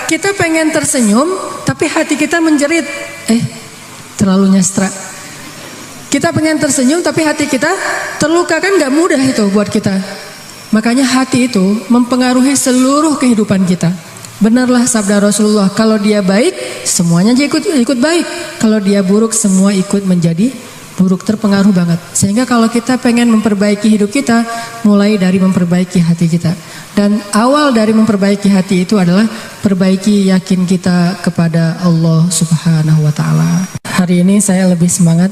kita pengen tersenyum, tapi hati kita menjerit. Terlalu nyastra. Kita pengen tersenyum, tapi hati kita terluka, kan gak mudah itu buat kita. Makanya hati itu mempengaruhi seluruh kehidupan kita. Benarlah sabda Rasulullah, kalau dia baik, semuanya ikut baik. Kalau dia buruk, semua ikut menjadi buruk, terpengaruh banget. Sehingga kalau kita pengen memperbaiki hidup kita, mulai dari memperbaiki hati kita. Dan awal dari memperbaiki hati itu adalah perbaiki yakin kita kepada Allah Subhanahu wa Ta'ala. Hari ini saya lebih semangat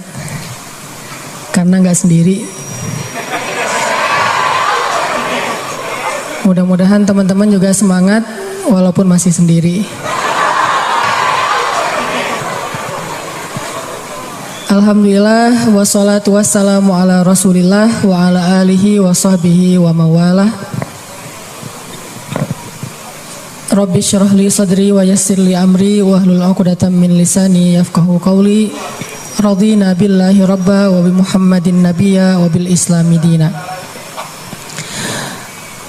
karena nggak sendiri. Mudah-mudahan teman-teman juga semangat walaupun masih sendiri. Alhamdulillah, wassalatu wassalamu ala rasulillah wa ala alihi wa sahbihi wa mawalah. Rabbi syrah li sadri wa yassir li amri wa hlul 'uqdatam min lisani yafqahu qawli. Radina billahi rabba wa bi Muhammadin nabiyya wa bil islami dina.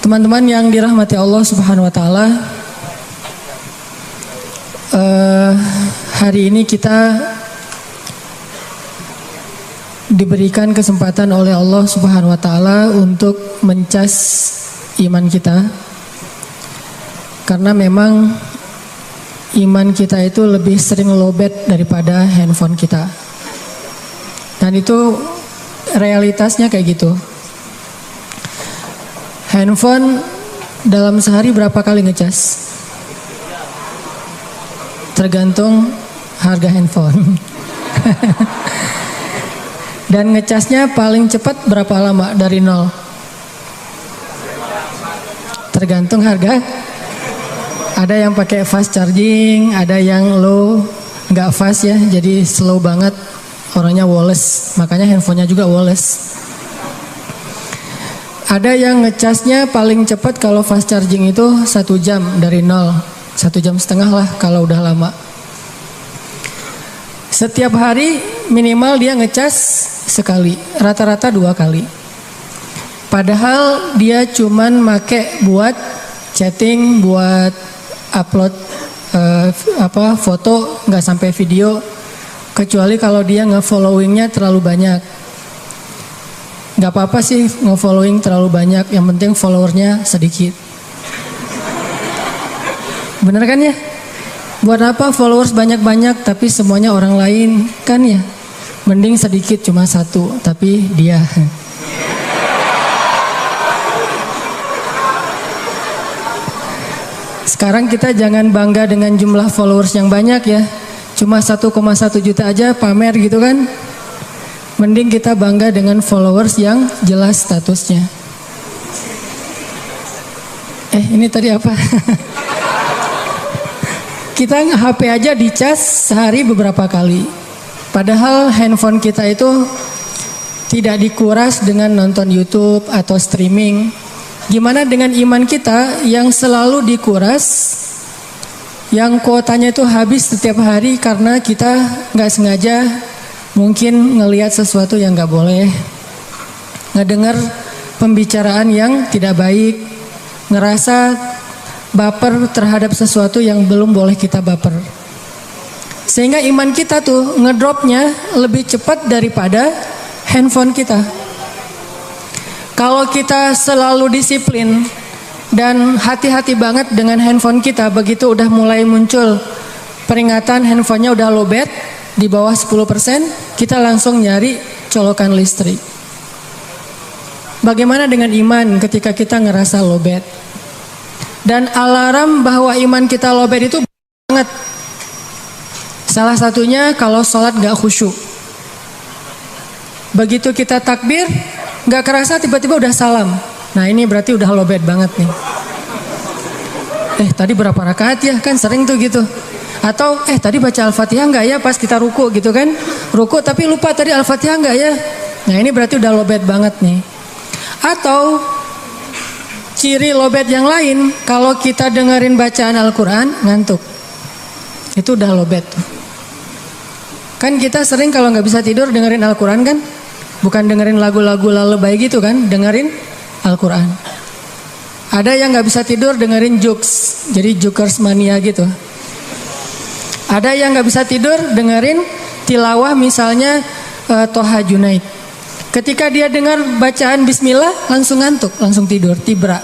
Teman-teman yang dirahmati Allah Subhanahu wa Ta'ala, hari ini kita diberikan kesempatan oleh Allah Subhanahu wa Ta'ala untuk mencas iman kita. Karena memang iman kita itu lebih sering lowbat daripada handphone kita. Dan itu realitasnya kayak gitu. Handphone dalam sehari berapa kali ngecas? Tergantung harga handphone. Dan ngecasnya paling cepat berapa lama dari nol? Tergantung harga. Ada yang pakai fast charging, ada yang low, nggak fast ya, jadi slow banget, orangnya woles, makanya handphonenya juga woles. Ada yang ngecasnya paling cepat kalau fast charging itu 1 jam dari nol, 1,5 jam lah kalau udah lama. Setiap hari minimal dia ngecas sekali, rata-rata 2 kali. Padahal dia cuman make buat chatting, buat upload foto, nggak sampai video, kecuali kalau dia nge-followingnya terlalu banyak. Nggak apa-apa sih nge-following terlalu banyak, yang penting followernya sedikit. Bener kan ya? Buat apa followers banyak-banyak tapi semuanya orang lain, kan ya? Mending sedikit, cuma 1 tapi dia. Sekarang kita jangan bangga dengan jumlah followers yang banyak ya. Cuma 1,1 juta aja pamer gitu kan. Mending kita bangga dengan followers yang jelas statusnya. Ini tadi apa? Kita HP aja dicas sehari beberapa kali. Padahal handphone kita itu tidak dikuras dengan nonton YouTube atau streaming. Gimana dengan iman kita yang selalu dikuras, yang kuotanya itu habis setiap hari karena kita nggak sengaja mungkin ngelihat sesuatu yang nggak boleh, ngedengar pembicaraan yang tidak baik, ngerasa baper terhadap sesuatu yang belum boleh kita baper. Sehingga iman kita tuh ngedropnya lebih cepat daripada handphone kita. Kalau kita selalu disiplin dan hati-hati banget dengan handphone kita, begitu udah mulai muncul peringatan handphonenya udah lowbat di bawah 10%, kita langsung nyari colokan listrik. Bagaimana dengan iman ketika kita ngerasa lowbat? Dan alarm bahwa iman kita lowbat itu banget. Salah satunya kalau sholat gak khusyuk. Begitu kita takbir, gak kerasa tiba-tiba udah salam. Nah ini berarti udah lowbat banget nih. Tadi berapa rakaat ya? Kan sering tuh gitu. Atau tadi baca Al-Fatihah gak ya pas kita ruku gitu kan? Ruku tapi lupa tadi Al-Fatihah gak ya? Nah ini berarti udah lowbat banget nih. Atau ciri lowbat yang lain, kalau kita dengerin bacaan Al-Quran ngantuk. Itu udah lowbat tuh. Kan kita sering kalau gak bisa tidur dengerin Al-Quran kan? Bukan dengerin lagu-lagu lalebay gitu kan, dengerin Al-Quran. Ada yang nggak bisa tidur dengerin jokes, jadi jokers mania gitu. Ada yang nggak bisa tidur dengerin tilawah misalnya Toha Junaid. Ketika dia dengar bacaan Bismillah langsung ngantuk, langsung tidur, tibra.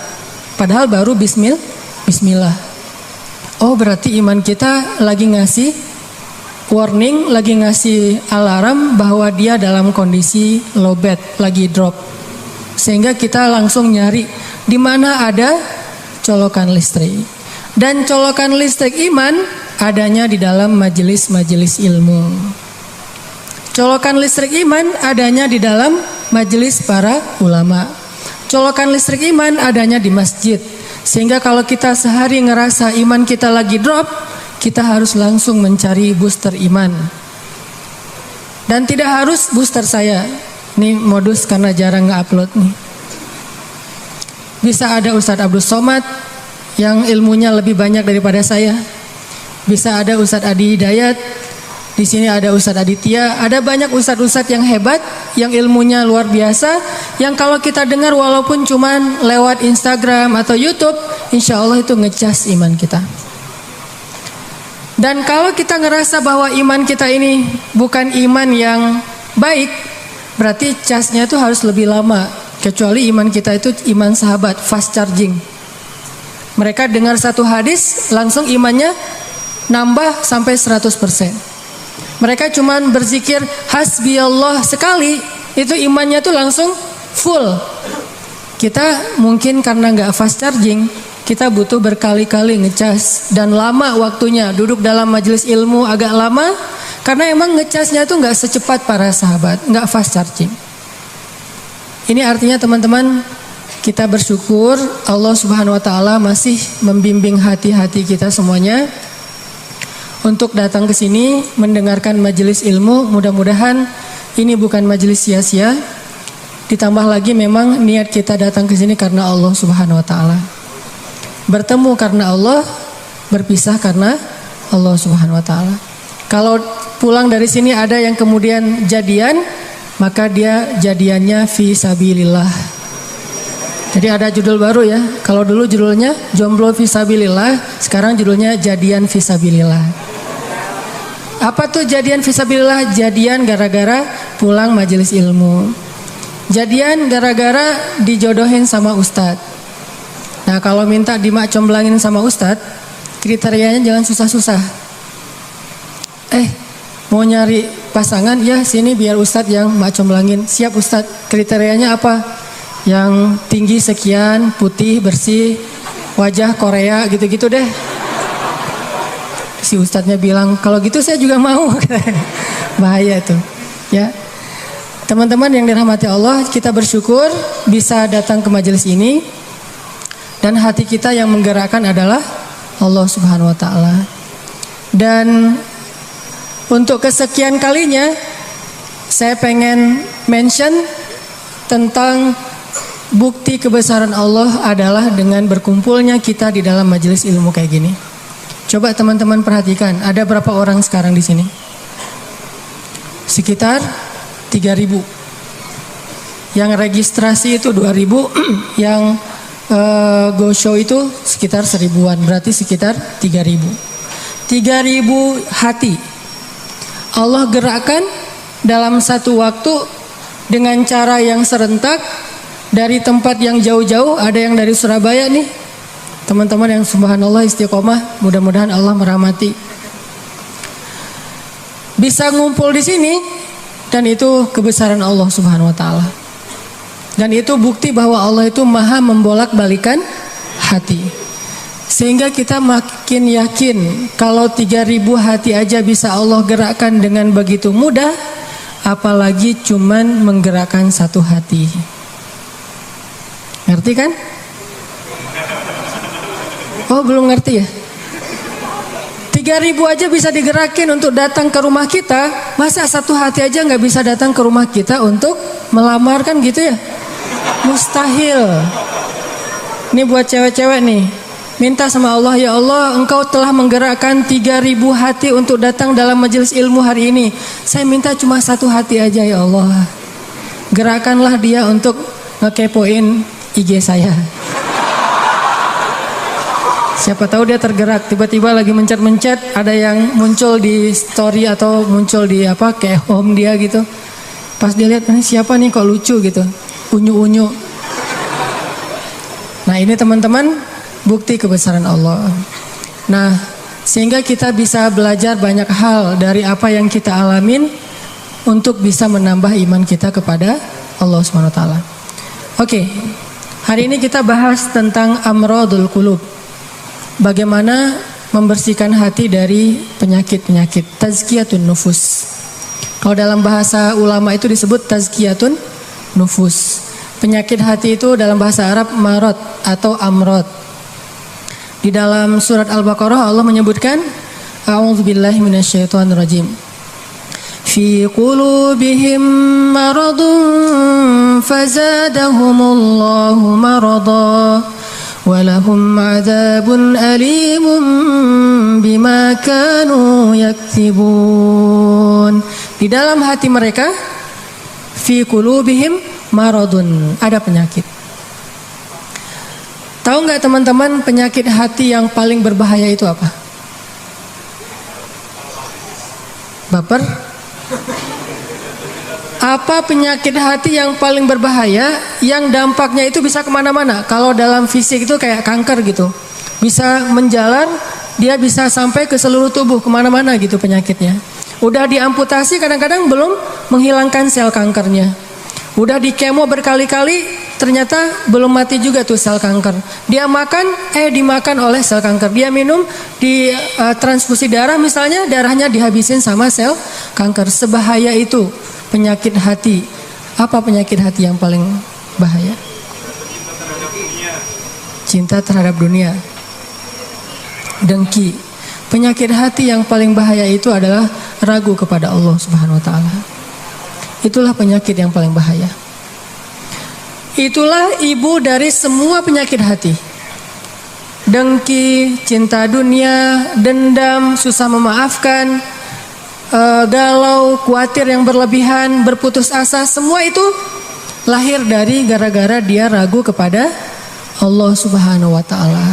Padahal baru Bismillah. Oh berarti iman kita lagi ngasih warning, lagi ngasih alarm bahwa dia dalam kondisi lowbat, lagi drop. Sehingga kita langsung nyari di mana ada colokan listrik. Dan colokan listrik iman adanya di dalam majelis-majelis ilmu. Colokan listrik iman adanya di dalam majelis para ulama. Colokan listrik iman adanya di masjid. Sehingga kalau kita sehari ngerasa iman kita lagi drop, kita harus langsung mencari booster iman. Dan tidak harus booster saya. Ini modus karena jarang nge-upload nih. Bisa ada Ustadz Abdul Somad yang ilmunya lebih banyak daripada saya. Bisa ada Ustadz Adi Hidayat. Di sini ada Ustadz Aditya. Ada banyak ustadz-ustadz yang hebat, yang ilmunya luar biasa, yang kalau kita dengar walaupun cuman lewat Instagram atau YouTube, insya Allah itu ngecas iman kita. Dan kalau kita ngerasa bahwa iman kita ini bukan iman yang baik, berarti casnya itu harus lebih lama. Kecuali iman kita itu iman sahabat, fast charging. Mereka dengar satu hadis, langsung imannya nambah sampai 100%. Mereka cuman berzikir hasbi Allah sekali, itu imannya tuh langsung full. Kita mungkin karena nggak fast charging, kita butuh berkali-kali ngecas dan lama waktunya. Duduk dalam majelis ilmu agak lama karena emang ngecasnya tuh nggak secepat para sahabat, nggak fast charging. Ini artinya teman-teman, kita bersyukur Allah Subhanahu wa taala masih membimbing hati-hati kita semuanya untuk datang ke sini mendengarkan majelis ilmu. Mudah-mudahan ini bukan majelis sia-sia. Ditambah lagi memang niat kita datang ke sini karena Allah Subhanahu wa taala. Bertemu karena Allah, berpisah karena Allah Subhanahu wa taala. Kalau pulang dari sini ada yang kemudian jadian, maka dia jadiannya fi sabilillah. Jadi ada judul baru ya. Kalau dulu judulnya jomblo fi sabilillah, sekarang judulnya jadian fi sabilillah. Apa tuh jadian fi sabilillah? Jadian gara-gara pulang majelis ilmu. Jadian gara-gara dijodohin sama ustadz. Nah kalau minta dimak comblangin sama ustadz, kriterianya jangan susah-susah. Mau nyari pasangan, ya sini biar ustadz yang mak comblangin. Siap ustadz, kriterianya apa? Yang tinggi sekian, putih, bersih, wajah Korea, gitu-gitu deh. Si ustadznya bilang, kalau gitu saya juga mau. Bahaya itu. Ya, teman-teman yang dirahmati Allah, kita bersyukur bisa datang ke majelis ini. Dan hati kita yang menggerakkan adalah Allah Subhanahu wa taala. Dan untuk kesekian kalinya saya pengen mention tentang bukti kebesaran Allah adalah dengan berkumpulnya kita di dalam majelis ilmu kayak gini. Coba teman-teman perhatikan, ada berapa orang sekarang di sini? Sekitar 3.000. Yang registrasi itu 2.000, yang go show itu sekitar 1.000-an, berarti sekitar 3.000. 3.000 hati Allah gerakkan dalam satu waktu dengan cara yang serentak dari tempat yang jauh-jauh. Ada yang dari Surabaya nih, teman-teman yang subhanallah istiqomah, mudah-mudahan Allah merahmati. Bisa ngumpul di sini dan itu kebesaran Allah Subhanahu wa taala. Dan itu bukti bahwa Allah itu maha membolak-balikan hati. Sehingga kita makin yakin kalau 3.000 hati aja bisa Allah gerakkan dengan begitu mudah, apalagi cuman menggerakkan satu hati. Ngerti kan? Oh belum ngerti ya? 3.000 aja bisa digerakin untuk datang ke rumah kita, masa satu hati aja nggak bisa datang ke rumah kita untuk melamar, kan gitu ya? Mustahil. Ini buat cewek-cewek nih, minta sama Allah, ya Allah engkau telah menggerakkan 3.000 hati untuk datang dalam majelis ilmu hari ini. Saya minta cuma satu hati aja ya Allah. Gerakanlah dia untuk ngekepoin IG saya. Siapa tahu dia tergerak, tiba-tiba lagi mencet-mencet, ada yang muncul di story atau muncul di kayak home dia gitu. Pas dia lihat, ini siapa nih kok lucu gitu, unyu-unyu. Nah ini teman-teman bukti kebesaran Allah. Nah sehingga kita bisa belajar banyak hal dari apa yang kita alamin untuk bisa menambah iman kita kepada Allah SWT. Oke, hari ini kita bahas tentang amradul qulub. Bagaimana membersihkan hati dari penyakit-penyakit, tazkiyatun nufus. Kalau dalam bahasa ulama itu disebut tazkiyatun nufus. Penyakit hati itu dalam bahasa Arab marad atau amrad. Di dalam surat Al-Baqarah Allah menyebutkan a'udzubillahi minasyaitonirrajim. Fi qulubihim maradun fazadahumullahu marada. Walahum adzabun alimun bima kanu yaktibun. Di dalam hati mereka fi qulubihim maradun, ada penyakit. Tahu nggak teman-teman penyakit hati yang paling berbahaya itu apa? Baper? Apa penyakit hati yang paling berbahaya, yang dampaknya itu bisa kemana-mana? Kalau dalam fisik itu kayak kanker gitu, bisa menjalar, dia bisa sampai ke seluruh tubuh, kemana-mana gitu penyakitnya. Udah diamputasi kadang-kadang belum menghilangkan sel kankernya. Udah di kemo berkali-kali, ternyata belum mati juga tuh sel kanker. Dia makan, dimakan oleh sel kanker. Dia minum, di transfusi darah misalnya, darahnya dihabisin sama sel kanker. Sebahaya itu penyakit hati. Apa penyakit hati yang paling bahaya? Cinta terhadap dunia. Dengki. Penyakit hati yang paling bahaya itu adalah ragu kepada Allah Subhanahu wa taala. Itulah penyakit yang paling bahaya. Itulah ibu dari semua penyakit hati. Dengki, cinta dunia, dendam, susah memaafkan, galau, khawatir yang berlebihan, berputus asa, semua itu lahir dari gara-gara dia ragu kepada Allah Subhanahu wa taala.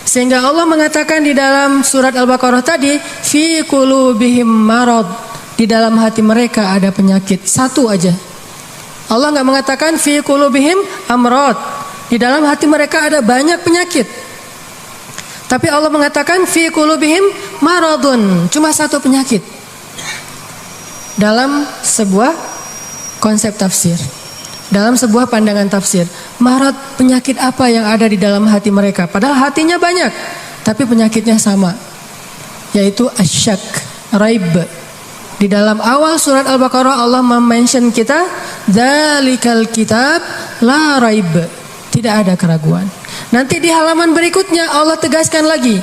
Sehingga Allah mengatakan di dalam surat Al-Baqarah tadi, fi qulubihim marad, di dalam hati mereka ada penyakit. Satu aja. Allah enggak mengatakan fi qulubihim amrad, di dalam hati mereka ada banyak penyakit. Tapi Allah mengatakan fi qulubihim maradun, cuma satu penyakit. Dalam sebuah konsep tafsir, dalam sebuah pandangan tafsir, marad, penyakit apa yang ada di dalam hati mereka? Padahal hatinya banyak, tapi penyakitnya sama, yaitu asyak, raib. Di dalam awal surat Al-Baqarah Allah mention kita, dzalikal kitab la raib, tidak ada keraguan. Nanti di halaman berikutnya Allah tegaskan lagi,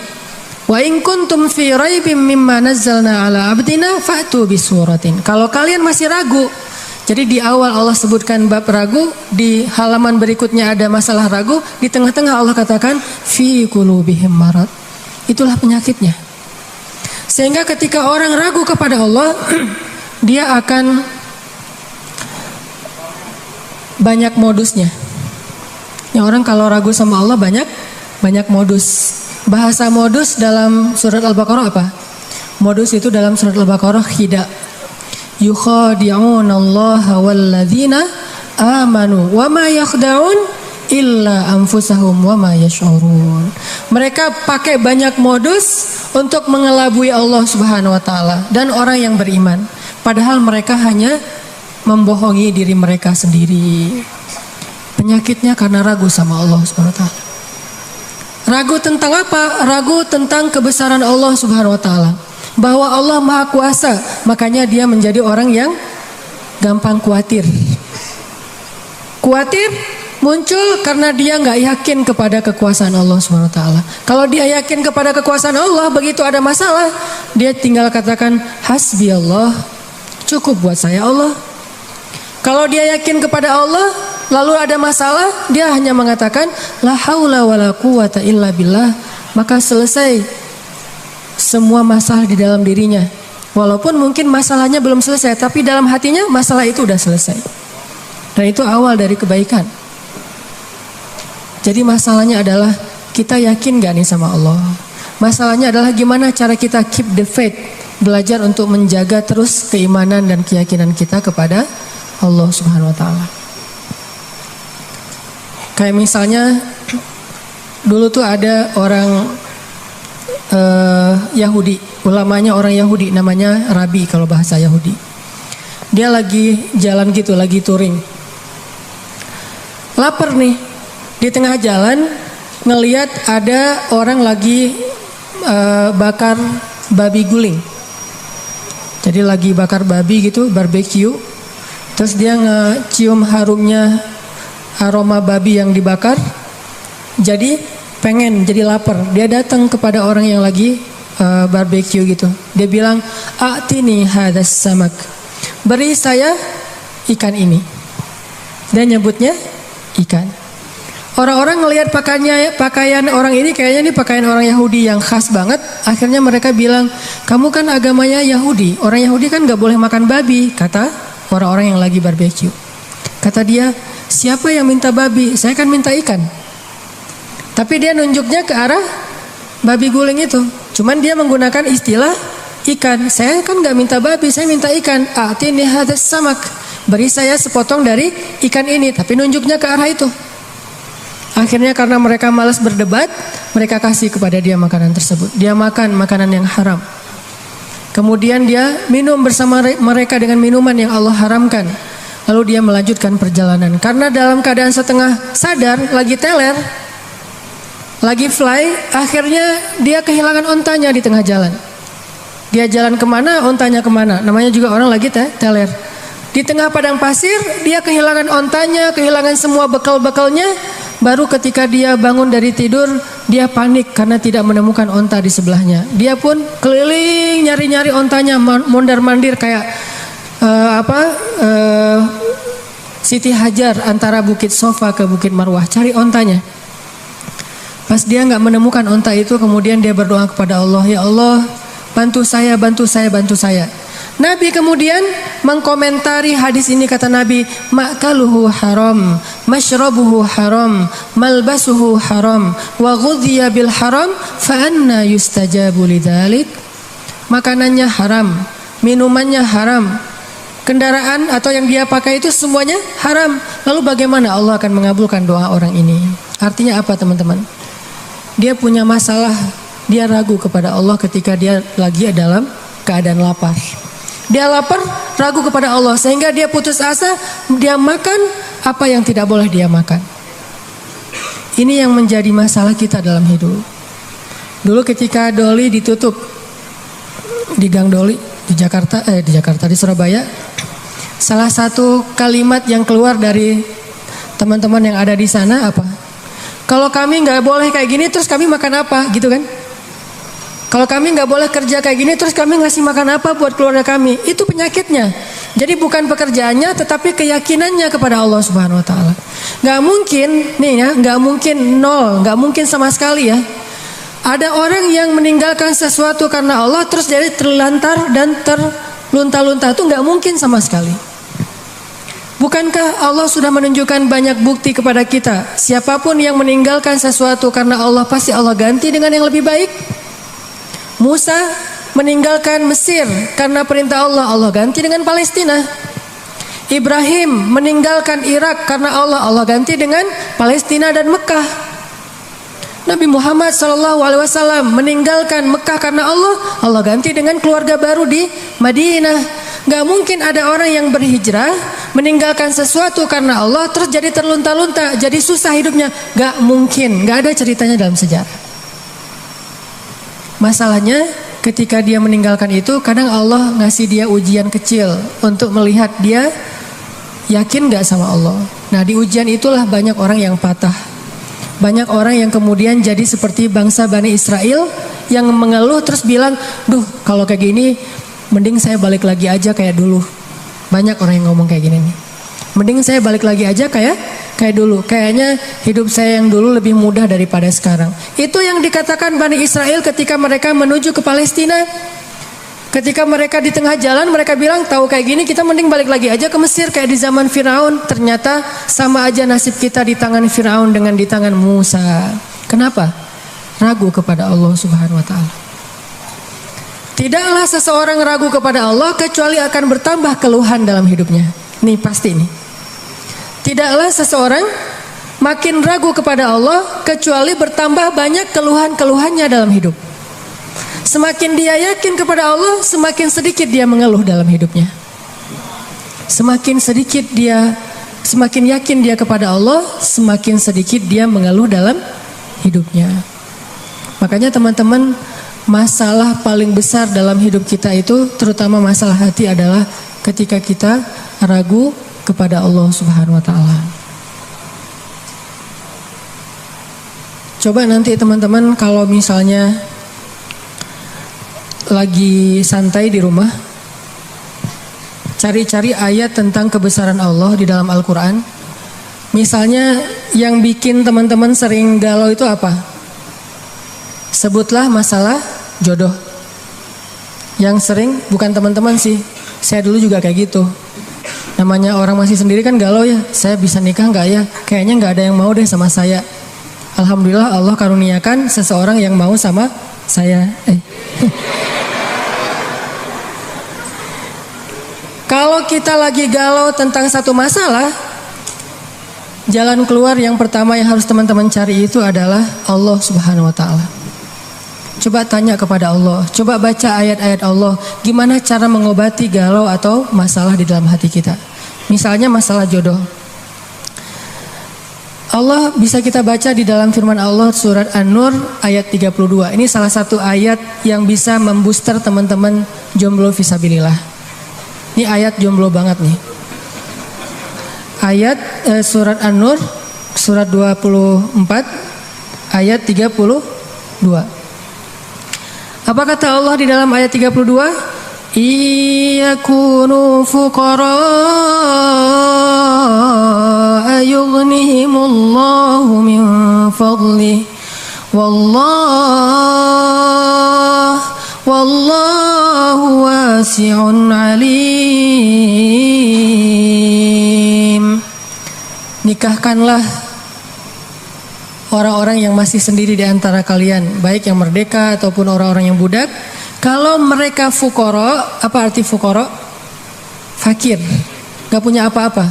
wa in kuntum fi raibim mimma nazzalna ala abdina fa'tu bisuratin. Kalau kalian masih ragu, jadi di awal Allah sebutkan bab ragu, di halaman berikutnya ada masalah ragu, di tengah-tengah Allah katakan fi qulubihim marad. Itulah penyakitnya. Sehingga ketika orang ragu kepada Allah, dia akan banyak modusnya. Ya, orang kalau ragu sama Allah banyak modus. Bahasa modus dalam surat Al-Baqarah apa? Modus itu dalam surat Al-Baqarah khida. Yukhadi'una Allah walladzina amanu wa ma yakhda'un illa anfusahum wa ma yash'urun. Mereka pakai banyak modus untuk mengelabui Allah Subhanahu wa taala dan orang yang beriman. Padahal mereka hanya membohongi diri mereka sendiri. Penyakitnya karena ragu sama Allah Subhanahu wa taala. Ragu tentang apa? Ragu tentang kebesaran Allah Subhanahu wa taala. Bahwa Allah Maha Kuasa, makanya dia menjadi orang yang gampang khawatir. Khawatir muncul karena dia nggak yakin kepada kekuasaan Allah Subhanahu wa taala. Kalau dia yakin kepada kekuasaan Allah, begitu ada masalah, dia tinggal katakan hasbi Allah, cukup buat saya Allah. Kalau dia yakin kepada Allah, lalu ada masalah, dia hanya mengatakan la haula wala quwata illa billah, maka selesai semua masalah di dalam dirinya. Walaupun mungkin masalahnya belum selesai, tapi dalam hatinya masalah itu udah selesai. Dan itu awal dari kebaikan. Jadi masalahnya adalah kita yakin gak nih sama Allah? Masalahnya adalah gimana cara kita keep the faith, belajar untuk menjaga terus keimanan dan keyakinan kita kepada Allah Subhanahu wa taala. Kayak misalnya dulu tuh ada orang Yahudi, ulamanya orang Yahudi, namanya Rabi kalau bahasa Yahudi. Dia lagi jalan gitu, lagi touring. Lapar nih, di tengah jalan ngelihat ada orang lagi bakar babi guling. Jadi lagi bakar babi gitu, barbecue. Terus dia ngecium harumnya aroma babi yang dibakar. Jadi pengen, jadi lapar. Dia datang kepada orang yang lagi barbecue gitu. Dia bilang, "A'tini hadas samak." Beri saya ikan ini. Dia nyebutnya ikan. Orang-orang ngelihat pakaian orang ini, kayaknya ini pakaian orang Yahudi yang khas banget. Akhirnya mereka bilang, "Kamu kan agamanya Yahudi. Orang Yahudi kan gak boleh makan babi," kata orang-orang yang lagi barbecue. Kata dia, "Siapa yang minta babi? Saya kan minta ikan." Tapi dia nunjuknya ke arah babi guling itu. Cuman dia menggunakan istilah ikan. Saya kan gak minta babi, saya minta ikan. "A'tini hadas samak." Beri saya sepotong dari ikan ini. Tapi nunjuknya ke arah itu. Akhirnya karena mereka malas berdebat, mereka kasih kepada dia makanan tersebut. Dia makan makanan yang haram. Kemudian dia minum bersama mereka dengan minuman yang Allah haramkan. Lalu dia melanjutkan perjalanan. Karena dalam keadaan setengah sadar, lagi teler, lagi fly, akhirnya dia kehilangan ontanya di tengah jalan. Dia jalan kemana, ontanya kemana. Namanya juga orang lagi teler. Di tengah padang pasir, dia kehilangan ontanya, kehilangan semua bekal-bekalnya. Baru ketika dia bangun dari tidur, dia panik karena tidak menemukan onta di sebelahnya. Dia pun keliling nyari-nyari ontanya, mondar-mandir kayak Siti Hajar antara Bukit Sofa ke Bukit Marwah, cari ontanya. Pas dia nggak menemukan onta itu, kemudian dia berdoa kepada Allah, "Ya Allah, bantu saya, bantu saya, bantu saya." Nabi kemudian mengkomentari hadis ini, kata Nabi, "Ma'kaluhu haram, mashrabuhu haram, malbasuhu haram, wa ghudhiya bil haram, fa anna yustajabu lidzalik." Makanannya haram, minumannya haram, kendaraan atau yang dia pakai itu semuanya haram. Lalu bagaimana Allah akan mengabulkan doa orang ini? Artinya apa, teman-teman? Dia punya masalah, dia ragu kepada Allah ketika dia lagi dalam keadaan lapar. Dia lapar, ragu kepada Allah, sehingga dia putus asa, dia makan apa yang tidak boleh dia makan. Ini yang menjadi masalah kita dalam hidup. Dulu ketika Doli ditutup di Gang Doli di Surabaya, salah satu kalimat yang keluar dari teman-teman yang ada di sana apa? "Kalau kami nggak boleh kayak gini, terus kami makan apa?" Gitu kan? Kalau kami nggak boleh kerja kayak gini, terus kami ngasih makan apa buat keluarga kami? Itu penyakitnya. Jadi bukan pekerjaannya, tetapi keyakinannya kepada Allah Subhanahu Wa Taala. Nggak mungkin, nih ya, nggak mungkin nol, nggak mungkin sama sekali ya. Ada orang yang meninggalkan sesuatu karena Allah, terus jadi terlantar dan terlunta-lunta, itu nggak mungkin sama sekali. Bukankah Allah sudah menunjukkan banyak bukti kepada kita? Siapapun yang meninggalkan sesuatu karena Allah, pasti Allah ganti dengan yang lebih baik. Musa meninggalkan Mesir karena perintah Allah, Allah ganti dengan Palestina. Ibrahim meninggalkan Irak karena Allah, Allah ganti dengan Palestina dan Mekah. Nabi Muhammad SAW meninggalkan Mekah karena Allah, Allah ganti dengan keluarga baru di Madinah. Gak mungkin ada orang yang berhijrah meninggalkan sesuatu karena Allah terus jadi terlunta-lunta, jadi susah hidupnya. Gak mungkin, gak ada ceritanya dalam sejarah. Masalahnya ketika dia meninggalkan itu, kadang Allah ngasih dia ujian kecil untuk melihat dia yakin gak sama Allah. Nah, di ujian itulah banyak orang yang patah. Banyak orang yang kemudian jadi seperti bangsa Bani Israel yang mengeluh terus bilang, "Duh, kalau kayak gini mending saya balik lagi aja kayak dulu." Banyak orang yang ngomong kayak gini nih. Mending saya balik lagi aja kayak dulu. Kayaknya hidup saya yang dulu lebih mudah daripada sekarang. Itu yang dikatakan Bani Israel ketika mereka menuju ke Palestina. Ketika mereka di tengah jalan, mereka bilang, "Tahu kayak gini kita mending balik lagi aja ke Mesir kayak di zaman Firaun." Ternyata sama aja nasib kita di tangan Firaun dengan di tangan Musa. Kenapa? ragu kepada Allah Subhanahu wa taala. Tidaklah seseorang ragu kepada Allah kecuali akan bertambah keluhan dalam hidupnya. Nih pasti nih. Tidaklah seseorang makin ragu kepada Allah kecuali bertambah banyak keluhan-keluhannya dalam hidup. Semakin dia yakin kepada Allah, semakin sedikit dia mengeluh dalam hidupnya. Semakin yakin dia kepada Allah, semakin sedikit dia mengeluh dalam hidupnya. Makanya teman-teman, masalah paling besar dalam hidup kita itu, terutama masalah hati, adalah ketika kita ragu kepada Allah Subhanahu wa taala. Coba nanti teman-teman kalau misalnya lagi santai di rumah, cari-cari ayat tentang kebesaran Allah di dalam Al-Quran. Misalnya yang bikin teman-teman sering galau itu apa? Sebutlah masalah jodoh. Yang sering, bukan teman-teman sih, saya dulu juga kayak gitu. Namanya orang masih sendiri kan galau ya, saya bisa nikah nggak ya? Kayaknya nggak ada yang mau deh sama saya. Alhamdulillah Allah karuniakan seseorang yang mau sama saya. Kalau kita lagi galau tentang satu masalah, jalan keluar yang pertama yang harus teman-teman cari itu adalah Allah Subhanahu wa taala. Coba tanya kepada Allah, coba baca ayat-ayat Allah, gimana cara mengobati galau atau masalah di dalam hati kita. Misalnya masalah jodoh. Allah bisa kita baca di dalam firman Allah surat An-Nur ayat 32. Ini salah satu ayat yang bisa membooster teman-teman jomblo fisabilillah. Ini ayat jomblo banget nih. Ayat surat An-Nur surat 24 ayat 32. Apa kata Allah di dalam ayat 32? Iyakunu fuqara yughnihimullahu min fadlih wallahu wasi'un alim. Nikahkanlah orang-orang yang masih sendiri di antara kalian, baik yang merdeka ataupun orang-orang yang budak. Kalau mereka fuqara, apa arti fuqara? Fakir, gak punya apa-apa.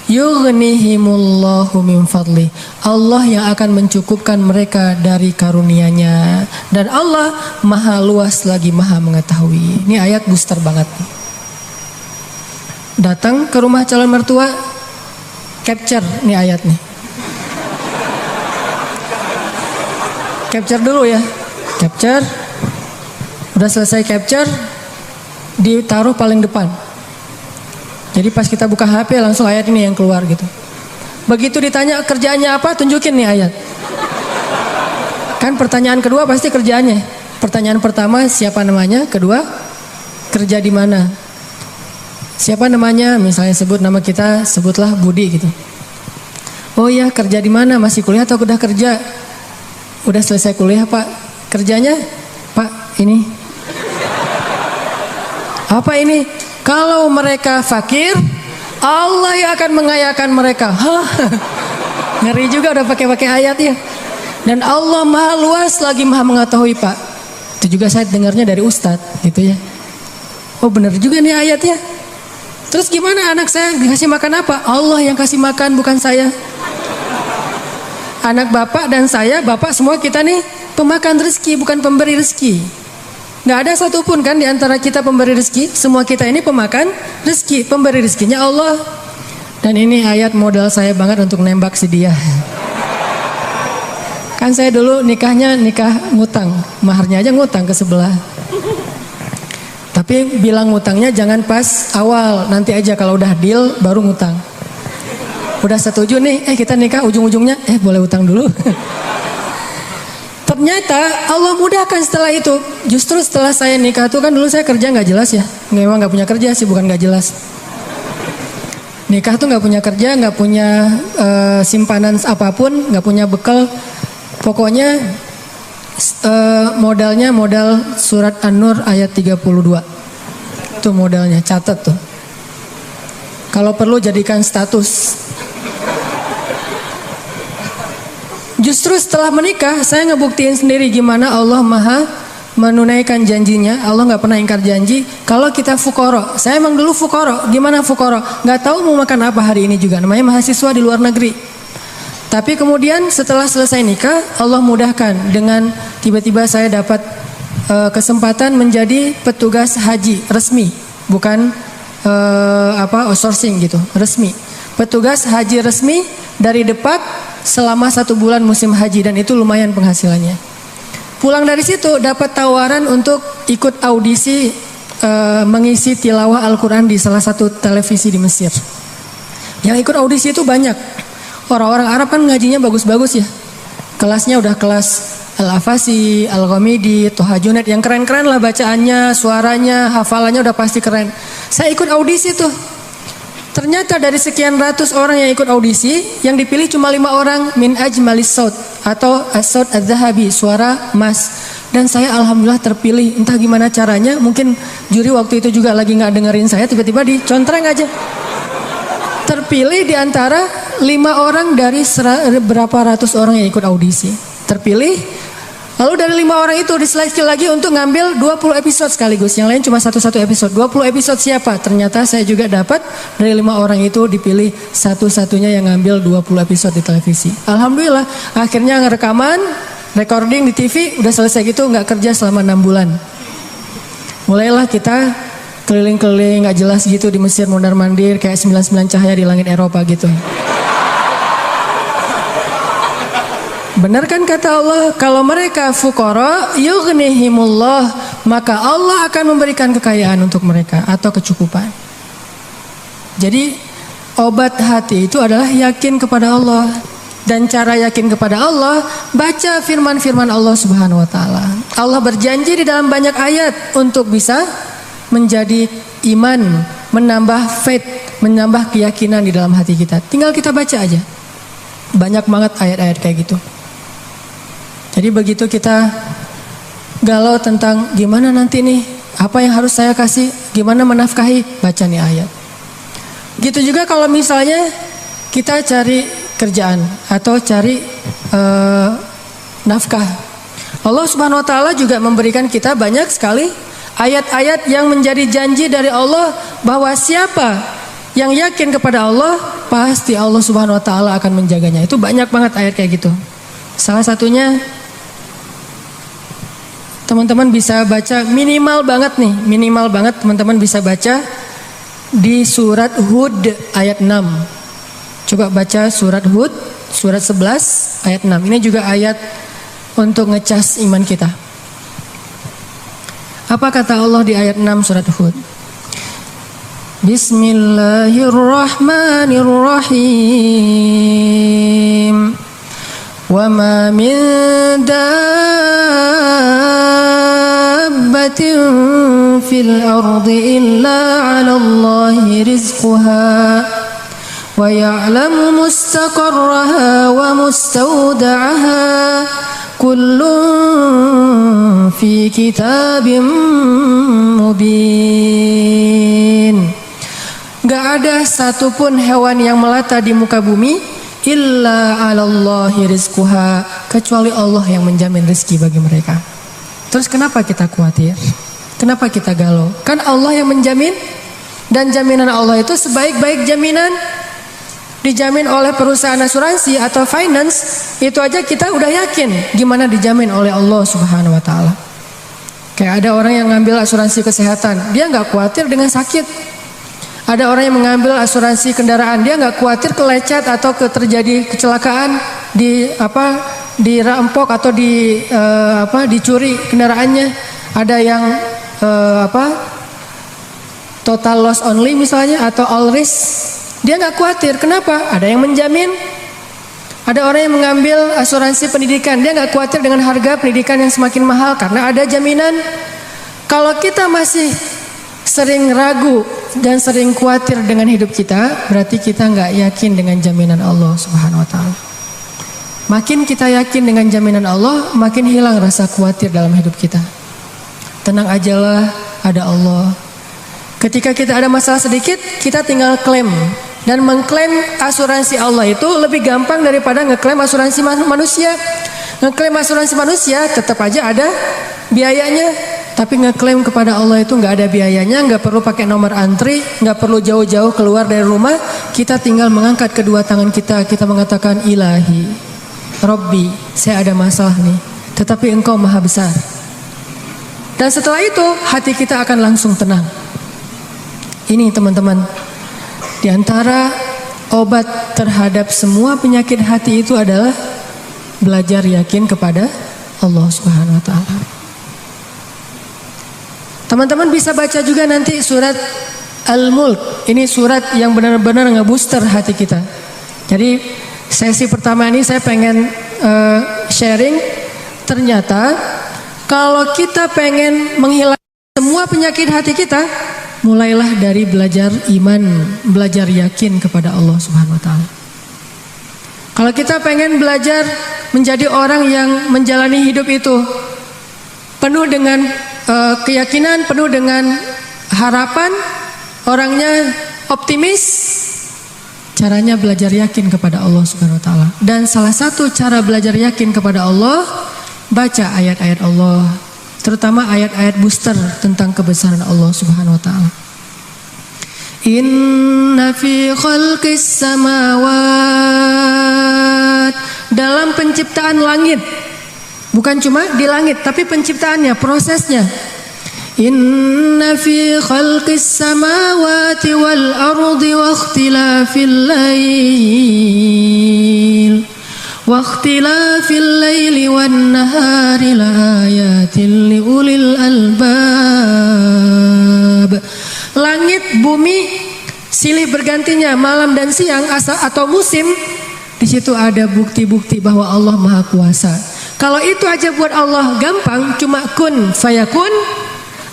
Yughnihimullahu min fadli. Allah yang akan mencukupkan mereka dari karunia-Nya. Dan Allah maha luas lagi maha mengetahui. Ini ayat booster banget. Datang ke rumah calon mertua, capture nih ayat nih. Capture dulu ya. Capture. Udah selesai capture, ditaruh paling depan. Jadi pas kita buka HP langsung ayat ini yang keluar gitu. Begitu ditanya kerjaannya apa, tunjukin nih ayat. Kan pertanyaan kedua pasti kerjaannya. Pertanyaan pertama siapa namanya, kedua kerja di mana. Siapa namanya, misalnya sebut nama kita, sebutlah Budi gitu. Oh ya, kerja di mana, masih kuliah atau udah kerja? Udah selesai kuliah Pak. Kerjanya Pak ini. Apa ini? Kalau mereka fakir, Allah yang akan mengayakan mereka. Ngeri juga udah pakai ayat ya. Dan Allah maha luas lagi maha mengetahui Pak. Itu juga saya dengarnya dari Ustadz gitu ya. Oh benar juga nih ayatnya. Terus gimana anak saya dikasih makan apa? Allah yang kasih makan bukan saya. Anak bapak dan saya, bapak semua kita nih pemakan rezeki bukan pemberi rezeki. Gak ada satupun kan di antara kita pemberi rezeki. Semua kita ini pemakan rezeki. Pemberi rezekinya Allah. Dan ini ayat modal saya banget untuk nembak si dia. Kan saya dulu nikahnya nikah ngutang. Maharnya aja ngutang ke sebelah. Tapi bilang ngutangnya jangan pas awal. Nanti aja kalau udah deal baru ngutang. Udah setuju nih, kita nikah ujung-ujungnya boleh utang dulu. Ternyata Allah mudahkan setelah itu. Justru setelah saya nikah tuh kan dulu saya kerja nggak jelas ya. Memang nggak punya kerja sih, bukan nggak jelas. Nikah tuh nggak punya kerja, nggak punya simpanan apapun, nggak punya bekal. Pokoknya modalnya modal surat An-Nur ayat 32. Itu modalnya, catat tuh. Kalau perlu jadikan status. Justru setelah menikah saya ngebuktiin sendiri gimana Allah Maha menunaikan janjinya. Allah nggak pernah ingkar janji. Kalau kita fukoro, saya emang dulu fukoro. Gimana fukoro? Nggak tahu mau makan apa hari ini juga. Namanya mahasiswa di luar negeri. Tapi kemudian setelah selesai nikah, Allah mudahkan dengan tiba-tiba saya dapat kesempatan menjadi petugas haji resmi, bukan outsourcing gitu, resmi. Petugas haji resmi dari Depak selama 1 bulan musim haji, dan itu lumayan penghasilannya. Pulang dari situ dapat tawaran untuk ikut audisi mengisi tilawah Al-Quran di salah satu televisi di Mesir. Yang ikut audisi itu banyak. Orang-orang Arab kan ngajinya bagus-bagus ya. Kelasnya udah kelas Al-Afasi, Al-Ghamidi, Toha Junaid, yang keren-keren lah bacaannya, suaranya, hafalannya udah pasti keren. Saya ikut audisi tuh. Ternyata dari sekian ratus orang yang ikut audisi, yang dipilih cuma 5 orang min ajmalis saut atau as-saut adz-dzahabi, suara emas. Dan saya alhamdulillah terpilih. Entah gimana caranya, mungkin juri waktu itu juga lagi nggak dengerin saya, tiba-tiba dicontreng aja. Terpilih di antara 5 orang dari berapa ratus orang yang ikut audisi. Terpilih. Lalu dari 5 orang itu diseleksi lagi untuk ngambil 20 episode sekaligus. Yang lain cuma satu-satu episode. 20 episode siapa? Ternyata saya juga dapat dari 5 orang itu dipilih satu-satunya yang ngambil 20 episode di televisi. Alhamdulillah akhirnya ngerekaman, recording di TV udah selesai gitu, nggak kerja selama 6 bulan. Mulailah kita keliling-keliling nggak jelas gitu di Mesir, mondar-mandir kayak 99 cahaya di langit Eropa gitu. Benar kan kata Allah, kalau mereka fuqara yughnihimullah, maka Allah akan memberikan kekayaan untuk mereka atau kecukupan. Jadi obat hati itu adalah yakin kepada Allah. Dan cara yakin kepada Allah, baca firman-firman Allah Subhanahu wa taala. Allah berjanji di dalam banyak ayat untuk bisa menjadi iman, menambah faith, menambah keyakinan di dalam hati kita. Tinggal kita baca aja. Banyak banget ayat-ayat kayak gitu. Jadi begitu kita galau tentang gimana nanti nih, apa yang harus saya kasih, gimana menafkahi, baca nih ayat. Gitu juga kalau misalnya kita cari kerjaan atau cari nafkah. Allah Subhanahu wa taala juga memberikan kita banyak sekali ayat-ayat yang menjadi janji dari Allah bahwa siapa yang yakin kepada Allah, pasti Allah Subhanahu wa taala akan menjaganya. Itu banyak banget ayat kayak gitu. Salah satunya teman-teman bisa baca, minimal banget teman-teman bisa baca di surat Hud ayat 6. Coba baca surat Hud, surat 11 ayat 6. Ini juga ayat untuk ngecas iman kita. Apa kata Allah di ayat 6 surat Hud? Bismillahirrahmanirrahim. Wa ma min dabbatin fil ardi illa 'ala Allahi rizquha wa ya'lamu mustaqarraha wa mustawda'aha kullun fi kitabim mubin. Gak ada satupun hewan yang melata di muka bumi illa 'alallahi rizquha, kecuali Allah yang menjamin rezeki bagi mereka. Terus kenapa kita khawatir? Kenapa kita galau? Kan Allah yang menjamin, dan jaminan Allah itu sebaik-baik jaminan. Dijamin oleh perusahaan asuransi atau finance, itu aja kita udah yakin gimana dijamin oleh Allah Subhanahu wa taala. Kayak ada orang yang ngambil asuransi kesehatan, dia nggak khawatir dengan sakit. Ada orang yang mengambil asuransi kendaraan, dia nggak khawatir kelecet atau terjadi kecelakaan, dirampok atau dicuri kendaraannya. Ada yang total loss only misalnya atau all risk, dia nggak khawatir. Kenapa? Ada yang menjamin. Ada orang yang mengambil asuransi pendidikan, dia nggak khawatir dengan harga pendidikan yang semakin mahal karena ada jaminan. Kalau kita masih sering ragu dan sering khawatir dengan hidup kita, berarti kita nggak yakin dengan jaminan Allah Subhanahu wa taala. Makin kita yakin dengan jaminan Allah, makin hilang rasa khawatir dalam hidup kita. Tenang ajalah, ada Allah. Ketika kita ada masalah sedikit, kita tinggal klaim Dan mengklaim asuransi Allah itu lebih gampang daripada ngeklaim asuransi manusia. Ngeklaim asuransi manusia tetap aja ada biayanya, tapi ngeklaim kepada Allah itu nggak ada biayanya, nggak perlu pakai nomor antri, nggak perlu jauh-jauh keluar dari rumah. Kita tinggal mengangkat kedua tangan kita mengatakan Ilahi, Robbi, saya ada masalah nih, tetapi Engkau Maha Besar. Dan setelah itu hati kita akan langsung tenang. Ini teman-teman, di antara obat terhadap semua penyakit hati itu adalah belajar yakin kepada Allah Subhanahu wa taala. Teman-teman bisa baca juga nanti surat Al-Mulk. Ini surat yang benar-benar ngebooster hati kita. Jadi sesi pertama ini saya pengen sharing. Ternyata kalau kita pengen menghilangkan semua penyakit hati kita, mulailah dari belajar iman, belajar yakin kepada Allah Subhanahu wa taala. Kalau kita pengen belajar menjadi orang yang menjalani hidup itu penuh dengan keyakinan, penuh dengan harapan, orangnya optimis, caranya belajar yakin kepada Allah Subhanahu wa taala. Dan salah satu cara belajar yakin kepada Allah, baca ayat-ayat Allah, terutama ayat-ayat booster tentang kebesaran Allah Subhanahu wa taala. Inna fi khalqis samawat, dalam penciptaan langit, bukan cuma di langit tapi penciptaannya, prosesnya. Inna fi khalqis samawati wal ardi wa ikhtilafil laili wan nahari laayatin liulil albab. Langit, bumi, silih bergantinya malam dan siang atau musim, di situ ada bukti-bukti bahwa Allah Maha Kuasa. Kalau itu aja buat Allah gampang, cuma kun fayakun,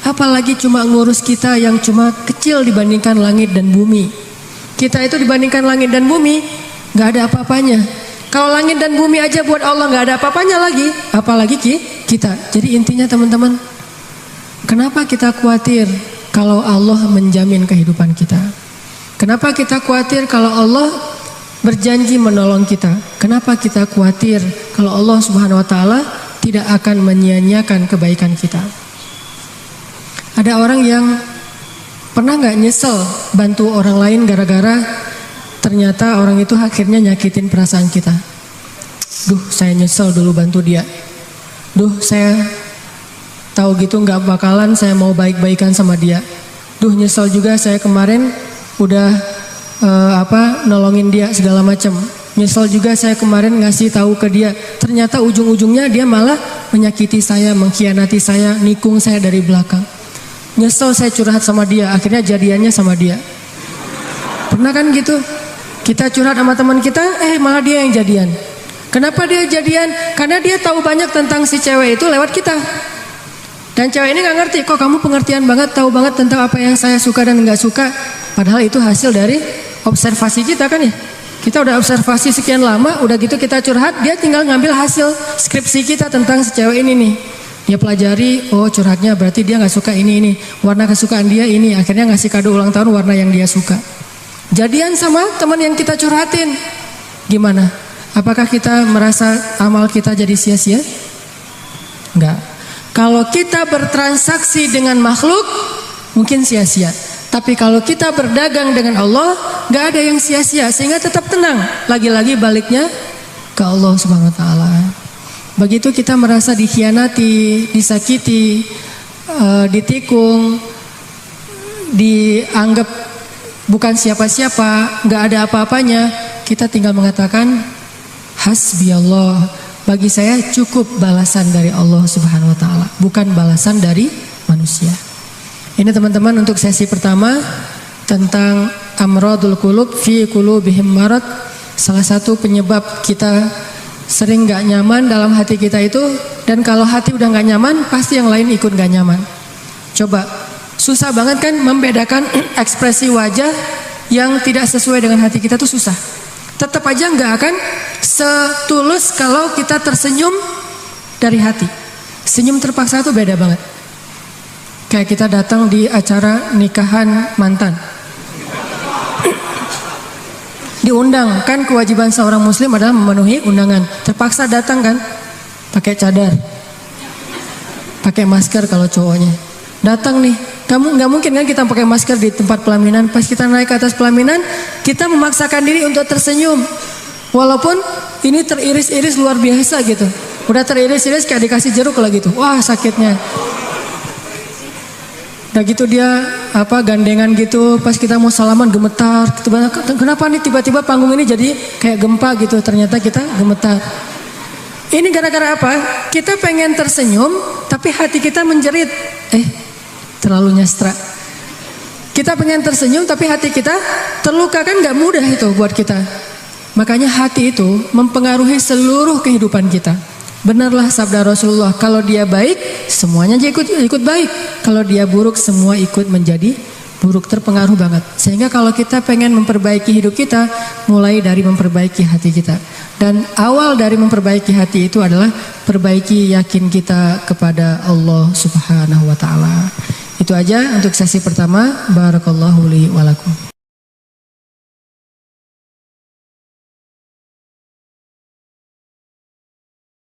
apalagi cuma ngurus kita yang cuma kecil dibandingkan langit dan bumi. Kita itu dibandingkan langit dan bumi nggak ada apa-apanya. Kalau langit dan bumi aja buat Allah nggak ada apa-apanya lagi, apalagi kita. Jadi intinya teman-teman, kenapa kita khawatir kalau Allah menjamin kehidupan kita? Kenapa kita khawatir kalau Allah berjanji menolong kita? Kenapa kita khawatir kalau Allah Subhanahu wa taala tidak akan menyia-nyiakan kebaikan kita? Ada orang yang pernah nggak nyesel bantu orang lain gara-gara ternyata orang itu akhirnya nyakitin perasaan kita? Duh, saya nyesel dulu bantu dia. Duh, saya tahu gitu nggak bakalan saya mau baik-baikan sama dia. Duh, nyesel juga saya kemarin udah nolongin dia segala macam. Nyesel juga saya kemarin ngasih tahu ke dia. Ternyata ujung-ujungnya dia malah menyakiti saya, mengkhianati saya, nikung saya dari belakang. Nyesel saya curhat sama dia, akhirnya jadiannya sama dia. Pernah kan gitu? Kita curhat sama teman kita, malah dia yang jadian. Kenapa dia jadian? Karena dia tahu banyak tentang si cewek itu lewat kita. Dan cewek ini gak ngerti, kok kamu pengertian banget, tahu banget tentang apa yang saya suka dan gak suka. Padahal itu hasil dari observasi kita kan ya. Kita udah observasi sekian lama, udah gitu kita curhat, dia tinggal ngambil hasil skripsi kita tentang si cewek ini nih. Dia pelajari, oh curhatnya berarti dia gak suka ini. Warna kesukaan dia ini, akhirnya ngasih kado ulang tahun warna yang dia suka. Jadian sama teman yang kita curhatin. Gimana? Apakah kita merasa amal kita jadi sia-sia? Enggak. Kalau kita bertransaksi dengan makhluk, mungkin sia-sia. Tapi kalau kita berdagang dengan Allah, gak ada yang sia-sia, sehingga tetap tenang. Lagi-lagi baliknya ke Allah Subhanahu wa taala. Begitu kita merasa dikhianati, disakiti, ditikung, dianggap bukan siapa-siapa, gak ada apa-apanya, kita tinggal mengatakan hasbi Allah. Bagi saya cukup balasan dari Allah Subhanahu wa taala, bukan balasan dari manusia. Ini teman-teman untuk sesi pertama tentang amradul qulub fi qulubihim marad. Salah satu penyebab kita sering gak nyaman dalam hati kita itu, dan kalau hati udah gak nyaman, pasti yang lain ikut gak nyaman. Coba, susah banget kan membedakan ekspresi wajah yang tidak sesuai dengan hati kita tuh susah. Tetap aja nggak akan setulus kalau kita tersenyum dari hati. Senyum terpaksa tuh beda banget. Kayak kita datang di acara nikahan mantan. diundang. Kan kewajiban seorang muslim adalah memenuhi undangan. Terpaksa datang kan, pakai cadar, pakai masker kalau cowoknya. Datang nih, kamu nggak mungkin kan kita pakai masker di tempat pelaminan. Pas kita naik ke atas pelaminan, kita memaksakan diri untuk tersenyum. Walaupun ini teriris-iris luar biasa gitu. Udah teriris-iris kayak dikasih jeruk lah gitu. Wah sakitnya. Udah gitu dia gandengan gitu. Pas kita mau salaman gemetar. Kenapa nih tiba-tiba panggung ini jadi kayak gempa gitu. Ternyata kita gemetar. Ini gara-gara apa? Kita pengen tersenyum tapi hati kita menjerit. Terlalu nyastra. Kita pengen tersenyum tapi hati kita terluka, kan gak mudah itu buat kita. Makanya hati itu mempengaruhi seluruh kehidupan kita. Benarlah sabda Rasulullah, kalau dia baik semuanya ikut baik, kalau dia buruk semua ikut menjadi buruk, terpengaruh banget. Sehingga kalau kita pengen memperbaiki hidup kita, mulai dari memperbaiki hati kita. Dan awal dari memperbaiki hati itu adalah perbaiki yakin kita kepada Allah Subhanahu wa taala. Itu aja untuk sesi pertama. Barakallahu li wa lakum.